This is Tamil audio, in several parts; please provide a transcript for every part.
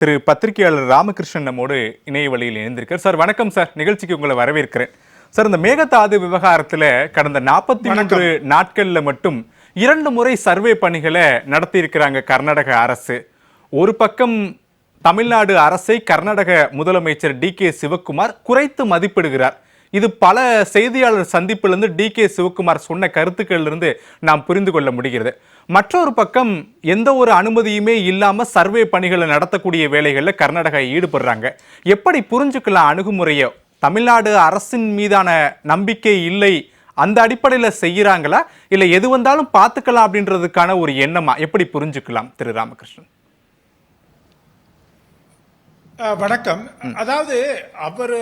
திரு பத்திரிகையாளர் ராமகிருஷ்ணன் நம்மோடு இணைய வழியில் இணைந்திருக்கார். சார் வணக்கம் சார், நிகழ்ச்சிக்கு உங்களை வரவேற்கிறேன். சார், இந்த மேகதாது விவகாரத்தில் கடந்த 43 நாட்கள்ல மட்டும் 2 முறை சர்வே பணிகளை நடத்தி இருக்கிறாங்க கர்நாடக அரசு. ஒரு பக்கம் தமிழ்நாடு அரசை கர்நாடக முதலமைச்சர் டி.கே. சிவக்குமார் குறைத்து மதிப்பிடுகிறார். இது பல செய்தியாளர் சந்திப்பிலிருந்து டி.கே. சிவக்குமார் சொன்ன கருத்துக்களிலிருந்து நாம் புரிந்து கொள்ள முடிகிறது. மற்றொரு பக்கம் எந்த ஒரு அனுமதியுமே இல்லாம சர்வே பணிகளை நடத்தக்கூடிய வேலைகளில் கர்நாடகா ஈடுபடுறாங்க. எப்படி புரிஞ்சுக்கலாம் அணுகுமுறையை? தமிழ்நாடு அரசின் மீதான நம்பிக்கை இல்லை, அந்த அடிப்படையில் செய்யறாங்களா, இல்லை எது வந்தாலும் பார்த்துக்கலாம் அப்படின்றதுக்கான ஒரு எண்ணமா? எப்படி புரிஞ்சுக்கலாம் திரு ராமகிருஷ்ணன்? வணக்கம். அதாவது அவர்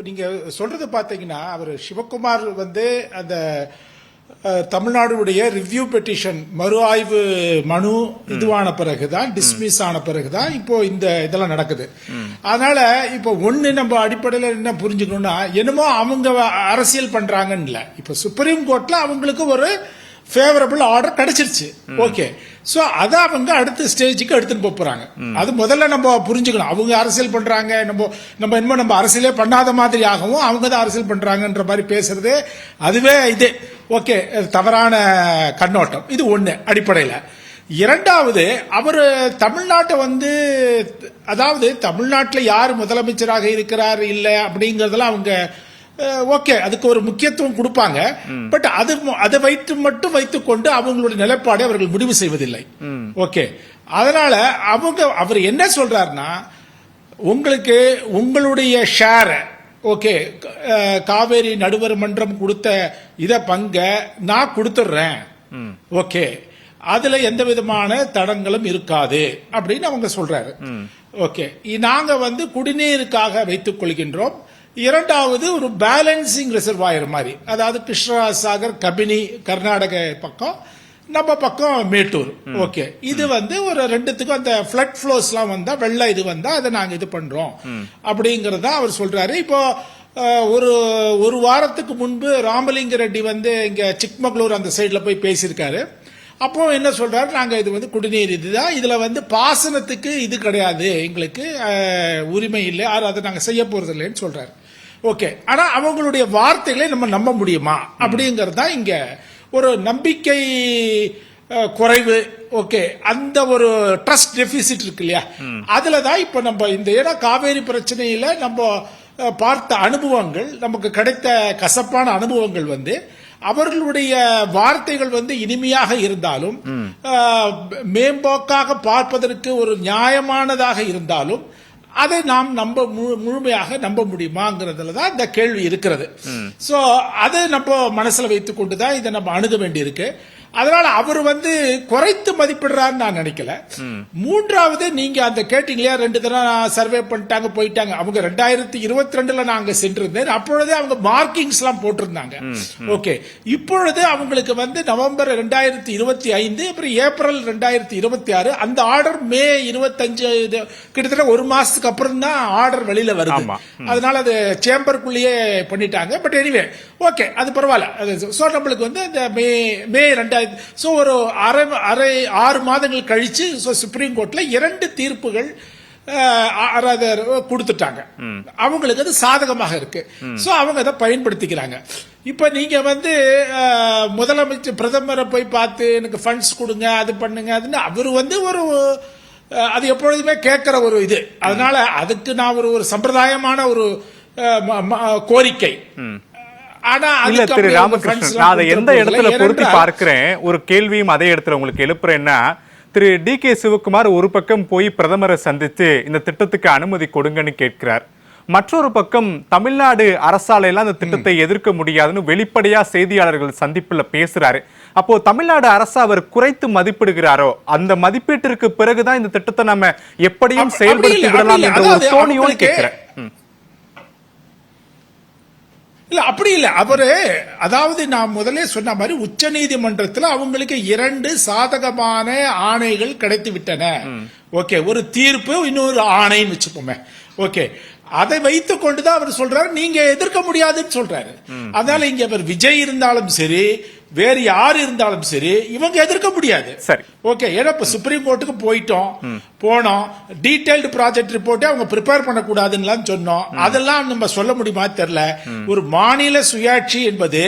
நீங்க சொல்றது பாத்தீங்கன்னா, அவர் சிவகுமார் அந்த தமிழ்நாடுடைய ரிவ்யூ பெட்டிஷன் மறு ஆய்வு மனு இதுவான பிறகுதான், டிஸ்மிஸ் ஆன பிறகுதான் இப்போ இதெல்லாம் நடக்குது. அதனால இப்போ ஒண்ணு நம்ம அடிப்படையில் என்ன புரிஞ்சுக்கணும்னா, என்னமோ அவங்க அரசியல் பண்றாங்கன்னு இல்ல. இப்ப சுப்ரீம் கோர்ட்ல அவங்களுக்கு ஒரு ஃபேவரபிள் ஆர்டர் கிடைச்சிருச்சு. ஓகே, சோ அத அவங்க அடுத்த ஸ்டேஜுக்கு எடுத்துட்டு போறாங்க. அது முதல்ல நம்ம புரிஞ்சுக்கணும். அவங்க அரசியல் பண்றாங்க, நம்ம அரசியலே பண்ணாத மாதிரி ஆகவும் அவங்க தான் அரசியல் பண்றாங்கன்ற மாதிரி பேசுறது, அதுவே இது ஓகே தவறான கண்ணோட்டம். இது ஒண்ணு அடிப்படையில. இரண்டாவது, அவர் தமிழ்நாட்டை அதாவது தமிழ்நாட்டில் யார் முதலமைச்சராக இருக்கிறார் இல்ல அப்படிங்கறதெல்லாம் அவங்க ஓகே, அதுக்கு ஒரு முக்கியத்துவம் கொடுப்பாங்க. பட் அதை வைத்துக் கொண்டு அவங்களுடைய நிலைப்பாடை அவர்கள் முடிவு செய்வதில்லை. ஓகே, அதனால அவர் என்ன சொல்றாருன்னா, உங்களுக்கு உங்களுடைய ஷேர் ஓகே, காவேரி நடுவர் மன்றம் கொடுத்த பங்க நான் கொடுத்துடுறேன். ஓகே, அதுல எந்த விதமான தடங்களும் இருக்காது அப்படின்னு அவங்க சொல்றாரு. ஓகே, நாங்க குடிநீருக்காக வைத்துக் கொள்கின்றோம். இரண்டாவது, ஒரு பேலன்சிங் ரிசர்வாயர் மாதிரி, அதாவது கிருஷ்ணராஜசாகர் கபினி கர்நாடக பக்கம், நம்ம பக்கம் மேட்டூர். ஓகே, இது ஒரு ரெண்டுத்துக்கும் அந்த பிளட் ஃப்ளோஸ் எல்லாம் வந்தா, வெள்ள இது வந்தா அதை நாங்க இது பண்றோம் அப்படிங்கறத அவர் சொல்றாரு. இப்போ ஒரு வாரத்துக்கு முன்பு ராமலிங்க ரெட்டி இங்க சிக்மகளூர் அந்த சைட்ல போய் பேசியிருக்காரு. அப்போ என்ன சொல்றாரு, நாங்க இது குடிநீர் இதுதான், இதுல பாசனத்துக்கு இது கிடையாது, எங்களுக்கு உரிமை இல்லை, அதை நாங்க செய்ய போறது இல்லைன்னு சொல்றாரு. ஓகே, ஆனா அவங்களுடைய வார்த்தைகளை நம்ம நம்ப முடியுமா அப்படிங்கறதா இங்க ஒரு நம்பிக்கை குறைவு. ஓகே, அந்த ஒரு ட்ரஸ்ட் டெபிசிட் இருக்கு இல்லையா, அதுலதான் இப்ப நம்ம இந்த காவேரி பிரச்சனையில நம்ம பார்த்த அனுபவங்கள், நமக்கு கிடைத்த கசப்பான அனுபவங்கள் அவர்களுடைய வார்த்தைகள் இனிமையாக இருந்தாலும், மேம்போக்காக பார்ப்பதற்கு ஒரு நியாயமானதாக இருந்தாலும், அதை நாம் முழுமையாக நம்ப முடியுமாங்கிறதுல தான் இந்த கேள்வி இருக்கிறது. சோ அதை நம்ம மனசுல வைத்துக் கொண்டுதான் இதை நம்ம அணுக வேண்டியிருக்கு. அதனால அவர் குறைத்து மதிப்பிடுறான்னு நான் நினைக்கல. மூன்றாவது, நீங்க அந்த கேட்டீங்களா, 2 தடவை சர்வே பண்ணிட்டாங்க போயிட்டாங்க. அவங்க 2022 நாங்க சென்றிருந்தேன், அப்பொழுதே அவங்க மார்க்கிங்ஸ் எல்லாம் போட்டிருந்தாங்க. ஓகே, இப்பொழுது அவங்களுக்கு நவம்பர் 2025, அப்புறம் ஏப்ரல் 2026, அந்த ஆர்டர் மே 25, கிட்டத்தட்ட ஒரு மாசத்துக்கு அப்புறம் தான் ஆர்டர் வெளியில வருது. அதனால அது சேம்பருக்குள்ளேயே பண்ணிட்டாங்க. பட் எனிவே ஓகே, அது பரவாயில்ல. சோ நம்மளுக்கு இந்த மே 2000 ஒரு 6 மாதங்கள் கழிச்சு சுப்ரீம் கோர்ட்ல 2 தீர்ப்புகள் கொடுத்துட்டாங்க. அவங்களுக்கு அது சாதகமாக இருக்கு. சோ அவங்க அதை பயன்படுத்திக்கிறாங்க. இப்ப நீங்க முதலமைச்சர் பிரதமரை போய் பார்த்து எனக்கு ஃபண்ட்ஸ் கொடுங்க, அது பண்ணுங்க, அதுன்னு அவர் ஒரு அது எப்பொழுதுமே கேட்கிற ஒரு இது. அதனால அதுக்கு நான் ஒரு சம்பிரதாயமான ஒரு கோரிக்கை. இல்ல திரு ராமகிருஷ்ணன், நான் அதை எந்த இடத்துல பொருத்தி பார்க்கிறேன், ஒரு கேள்வியும் அதே இடத்துல உங்களுக்கு எழுப்புறேன்னா, திரு டி.கே. சிவக்குமார் ஒரு பக்கம் போய் பிரதமரை சந்தித்து இந்த திட்டத்துக்கு அனுமதி கொடுங்கன்னு கேட்கிறார். மற்றொரு பக்கம் தமிழ்நாடு அரசால எல்லாம் அந்த திட்டத்தை எதிர்க்க முடியாதுன்னு வெளிப்படையா செய்தியாளர்கள் சந்திப்புல பேசுறாரு. அப்போ தமிழ்நாடு அரசு அவர் குறைத்து மதிப்பிடுகிறாரோ, அந்த மதிப்பீட்டிற்கு பிறகுதான் இந்த திட்டத்தை நம்ம எப்படியும் செயல்படுத்தி விடலாம் என்ற ஒரு தோணியோடு கேட்கிறேன். இல்ல, அப்படி இல்ல. அவரு அதாவது நான் முதலே சொன்ன மாதிரி உச்ச நீதிமன்றத்தில் அவங்களுக்கு 2 சாதகமான ஆணைகள் கிடைத்து விட்டன. ஓகே, ஒரு தீர்ப்பு, இன்னொரு ஆணைன்னு வச்சுப்போமே. ஓகே, அதை வைத்துக் கொண்டுதான் அவர் சொல்றாரு, நீங்க எதிர்க்க முடியாதுன்னு சொல்றாரு. அதனால இங்க அவர் விஜய் இருந்தாலும் சரி, வேறு யார் இருந்தாலும் சரி இவங்க எதிர்க்க முடியாது. சரி, ஓகே. ஏன்னா இப்ப சுப்ரீம் கோர்ட்டுக்கு போனோம், டீடைல்டு ப்ராஜெக்ட் ரிப்போர்ட்டே அவங்க ப்ரிப்பேர் பண்ணக்கூடாதுன்னு சொன்னோம். அதெல்லாம் நம்ம சொல்ல முடியுமா தெரியல. ஒரு மாநில சுயாட்சி என்பது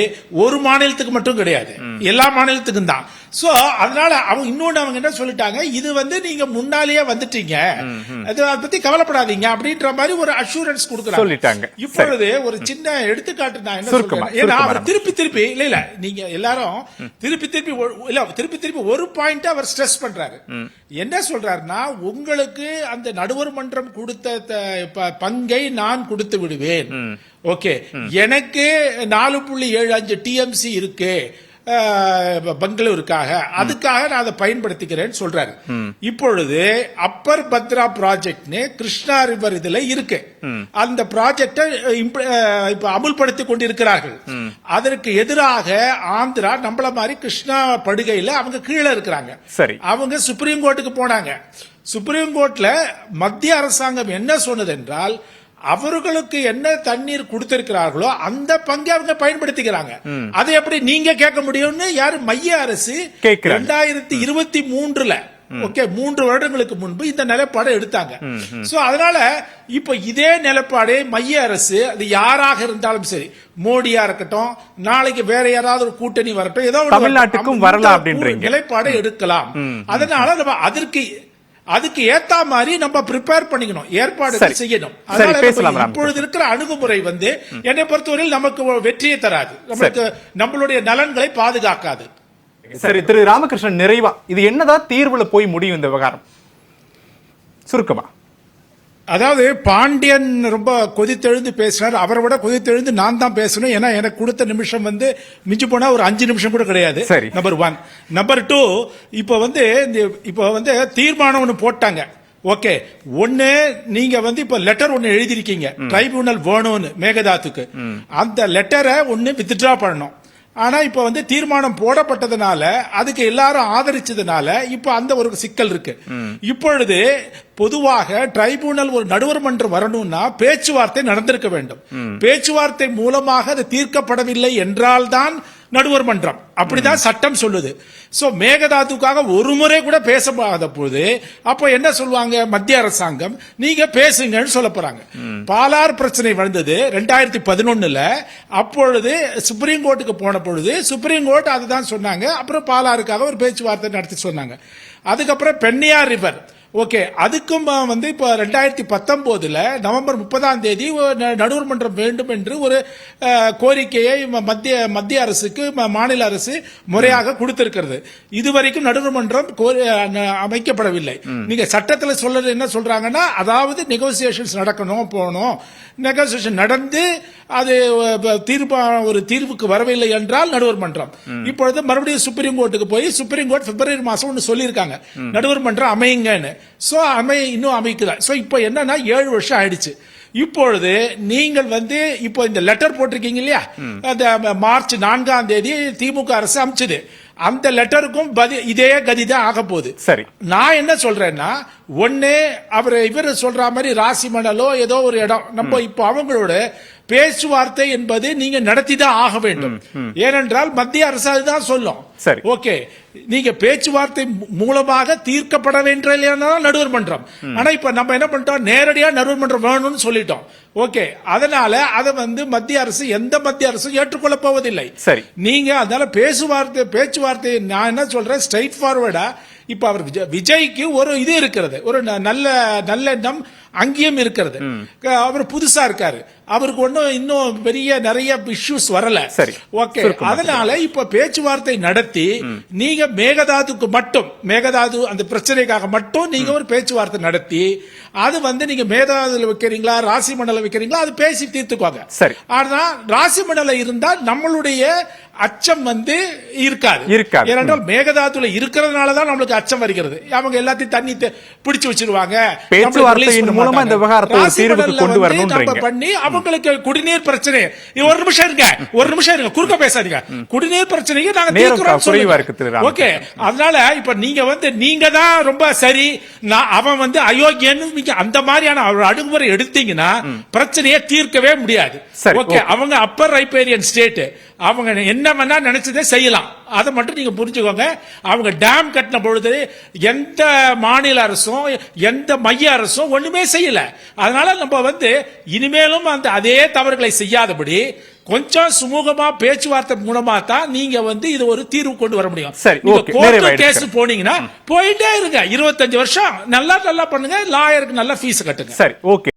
ஒரு மாநிலத்துக்கு மட்டும் கிடையாது, எல்லா மாநிலத்துக்கும் தான். சோ அதனால அவங்க இன்னொன்னு அவங்க என்ன சொல்லிட்டாங்க, இது வந்து நீங்க முன்னாலேயே வந்துட்டீங்க, அதை பத்தி கவலைப்படாதீங்க அப்படின்ற மாதிரி ஒரு அஷூரன்ஸ் கொடுக்குறாங்க. இப்பொழுது ஒரு சின்ன எடுத்துக்காட்டு நான் என்ன சொல்றேன், ஏன்னா அவர் திருப்பி இல்ல நீங்க எல்லாரும் திருப்பி ஒரு பாயிண்ட் அவர் ஸ்ட்ரெஸ் பண்றாரு. என்ன சொல்றாருன்னா, உங்களுக்கு அந்த நடுவர் மன்றம் கொடுத்த பங்கை நான் கொடுத்து விடுவேன். ஓகே, எனக்கு 4.75 டிஎம்சி இருக்கு பெங்களூருக்காக, அதுக்காக நான் அதை பயன்படுத்திக்கிறேன்னு சொல்றாரு. இப்பொழுது அப்பர் பத்ரா ப்ராஜெக்ட் கிருஷ்ணா ரிவர் இதுல இருக்கு, அந்த ப்ராஜெக்டை இப்ப அமுல்படுத்திக் கொண்டிருக்கிறார்கள். அதற்கு எதிராக ஆந்திரா நம்மள மாதிரி கிருஷ்ணா படுகையில அவங்க கீழே இருக்கிறாங்க. சரி, அவங்க சுப்ரீம் கோர்ட்டுக்கு போனாங்க. சுப்ரீம் கோர்ட்ல மத்திய அரசாங்கம் என்ன சொன்னது என்றால், அவர்களுக்கு என்ன தண்ணீர் கொடுத்திருக்கிறார்களோ அந்த பங்கை அவங்க பயன்படுத்திக்கிறாங்க. அதை எப்படி நீங்க கேட்க முடியும்னு யாரு மைய அரசு 2023 ஓகே 3 வருடங்களுக்கு முன்பு இந்த நிலைப்பாடு எடுத்தாங்க. சோ அதனால இப்ப இதே நிலைப்பாடு மைய அரசு, அது யாராக இருந்தாலும் சரி, மோடியா இருக்கட்டும், நாளைக்கு வேற யாராவது ஒரு கூட்டணி வரட்டும், ஏதோ தமிழ்நாட்டுக்கும் வரலாம் அப்படின்றீங்க நிலைப்பாடு எடுக்கலாம். அதனால நம்ம அதுக்கு ஏத்த மாதிரி நம்ம ப்ரிப்பேர் பண்ணிக்கணும், ஏற்பாடு செய்யணும். இப்பொழுது இருக்கிற அணுகுமுறை வந்து என்னை பொறுத்தவரையில் நமக்கு வெற்றியை தராது, நமக்கு நம்மளுடைய நலன்களை பாதுகாக்காது. சரி திரு ராமகிருஷ்ணன், நிறைவா இது என்னதான் தீர்வுல போய் முடியும் இந்த விவகாரம் சுருக்கமா? அதாவது பாண்டியன் ரொம்ப கொதித்தெழுந்து பேசினார், அவரை விட கொதித்தெழுந்து நான் தான் பேசணும். ஏன்னா எனக்கு கொடுத்த நிமிஷம் வந்து மிஞ்சி போனா ஒரு 5 நிமிஷம் கூட கிடையாது. நம்பர் 1. நம்பர் 2, இப்ப வந்து தீர்மானம் ஒண்ணு போட்டாங்க. ஓகே, ஒண்ணு நீங்க வந்து இப்ப லெட்டர் ஒண்ணு எழுதிருக்கீங்க, ட்ரைபியூனல் வேணும்னு மேகதாத்துக்கு. அந்த லெட்டரை ஒண்ணு வித்ட்ரா பண்ணணும். ஆனா இப்ப வந்து தீர்மானம் போடப்பட்டதுனால, அதுக்கு எல்லாரும் ஆதரிச்சதுனால இப்ப அந்த ஒரு சிக்கல் இருக்கு. இப்பொழுது பொதுவாக ட்ரைபியூனல் ஒரு நடுவர் மன்றம் வரணும்னா பேச்சுவார்த்தை நடந்திருக்க வேண்டும். பேச்சுவார்த்தை மூலமாக அது தீர்க்கப்படவில்லை என்றால்தான் நடுவர் மன்றம், அப்படிதான் சட்டம் சொல்லுது. சோ மேகதாதுக்காக ஒரு முறை கூட பேசப்படாத போது அப்ப என்ன சொல்லுவாங்க, மத்திய அரசாங்கம் நீங்க பேசுங்கன்னு சொல்ல போறாங்க. பாலார் பிரச்சனை வந்தது 2011. அப்பொழுது சுப்ரீம் கோர்ட்டுக்கு போன பொழுது சுப்ரீம் கோர்ட் அதுதான் சொன்னாங்க. அப்புறம் பாலாருக்காக ஒரு பேச்சுவார்த்தை நடத்தி சொன்னாங்க. அதுக்கப்புறம் பெண்ணியார் ரிவர், ஓகே, அதுக்கும் வந்து இப்ப 2019 நவம்பர் 30 நடுவர் மன்றம் வேண்டும் என்று ஒரு கோரிக்கையை மத்திய அரசுக்கு மாநில அரசு முறையாக கொடுத்திருக்கிறது. இதுவரைக்கும் நடுவர் மன்றம் அமைக்கப்படவில்லை. நீங்க சட்டத்தில் சொல்றது என்ன சொல்றாங்கன்னா, அதாவது நெகோசியேஷன்ஸ் நடக்கணும், போகணும், நெகோசியேஷன் நடந்து அது ஒரு தீர்வுக்கு வரவில்லை என்றால் நடுவர் மன்றம். இப்பொழுது மறுபடியும் சுப்ரீம் கோர்ட்டுக்கு போய் சுப்ரீம் கோர்ட் பிப்ரவரி மாசம் ஒன்று சொல்லியிருக்காங்க, நடுவர் மன்றம் அமைங்கன்னு. சோ இன்னும் அமைக்குதா? சோ இப்போ என்னன்னா 7 வருஷம் ஆயிடுச்சு. இப்பொழுது நீங்கள் வந்து இப்போ இந்த லெட்டர் போட்டிருக்கீங்க இல்லையா, அந்த மார்ச் 4 திமுக அரசு அமைச்சது, அந்த லெட்டருக்கும் இதே கதிதான் ஆக போகுது. சரி, நான் என்ன சொல்றேன்னா, ஒண்ணு இவர் சொல்ற மாதிரி ராசிமணலோ ஏதோ ஒரு இடம், நம்ம இப்போ அவங்களோட பேச்சுவார்த்தை என்பது நீங்க நடத்திதான் ஆக வேண்டும். ஏனென்றால் மத்திய அரசு அதுதான் சொல்லும். ஓகே, நீங்க பேச்சுவார்த்தை மூலமாக தீர்க்கப்பட வேண்டிய நடுவர் மன்றம். ஆனா இப்ப நம்ம என்ன பண்ணிட்டோம், நேரடியா நடுவர் மன்றம் வேணும்னு சொல்லிட்டோம். ஓகே, அதனால அதை வந்து மத்திய அரசு, எந்த மத்திய அரசும் ஏற்றுக்கொள்ள போவதில்லை. சரி, நீங்க அதனால பேச்சுவார்த்தை நான் என்ன சொல்றேன், ஸ்ட்ரைட் ஃபார்வர்டா இப்ப அவர் விஜய்க்கு ஒரு இது இருக்கிறது, ஒரு நல்ல எண்ணம் அங்கேயும் இருக்கிறது. அவர் புதுசா இருக்காரு, அவருக்கு ஒன்னும் இன்னும் நிறைய இஷ்யூஸ் வரல. ஓகே, அதனால இப்ப பேச்சுவார்த்தை நடத்தி நீங்க மேகதாது அந்த பிரச்சனைக்காக மட்டும் நீங்க ஒரு பேச்சுவார்த்தை நடத்தி, அது வந்து நீங்க மேகதாதுல வைக்கிறீங்களா ராசி மண்டலம் வைக்கிறீங்களா, அது பேசி தீர்த்துக்குவாங்க. ஆனா ராசி மண்டலம் இருந்தால் நம்மளுடைய அச்சம் வந்து இருக்காது. ஏனென்றால் மேகதாதுல இருக்கிறதுனாலதான் நம்மளுக்கு அச்சம் வருகிறது. அவங்க எல்லாத்தையும் தண்ணி பிடிச்சு வச்சிருவாங்க. பேச்சுவார்த்தையின் மூலமா இந்த விவகாரத்தை தீர்வுக்கு கொண்டு வரணும் பண்ணி அவங்களுக்கு குடிநீர் பிரச்சனை. ஒரு நிமிஷம் இருங்க, குறுக்க பேசாதீங்க. குடிநீர் பிரச்சனைக்கு நாங்க தீர்க்கிறோம். ஓகே, அதனால இப்ப நீங்க தான் ரொம்ப சரி, அவன் வந்து அயோக்கியன்னு அந்த மாதிரியான அணுகுமுறை எடுத்தீங்கன்னா பிரச்சனையை தீர்க்கவே முடியாது. ஓகே, அவங்க அப்பர் ரைபேரியன் ஸ்டேட், அவங்க என்ன வேணா நினைச்சதே செய்யலாம். அதை மட்டும் நீங்க புரிஞ்சுக்கோங்க. அவங்க டேம் கட்டின பொழுது எந்த மாநில அரசும் எந்த மைய அரசும் ஒண்ணுமே செய்யல. அதனால நம்ம இனிமேலும் அதே தவறுகளை செய்யாதபடி கொஞ்சம் சுமூகமா பேச்சுவார்த்தை மூலமா தான் நீங்க இது ஒரு தீர்வு கொண்டு வர முடியும். சரி, ஓகே. கோர்ட் கேஸ் போனீங்கன்னா போயிட்டே இருங்க. 25 வருஷம் நல்லா பண்ணுங்க, லாயருக்கு நல்ல ஃபீஸ் கட்டுங்க. சரி, ஓகே.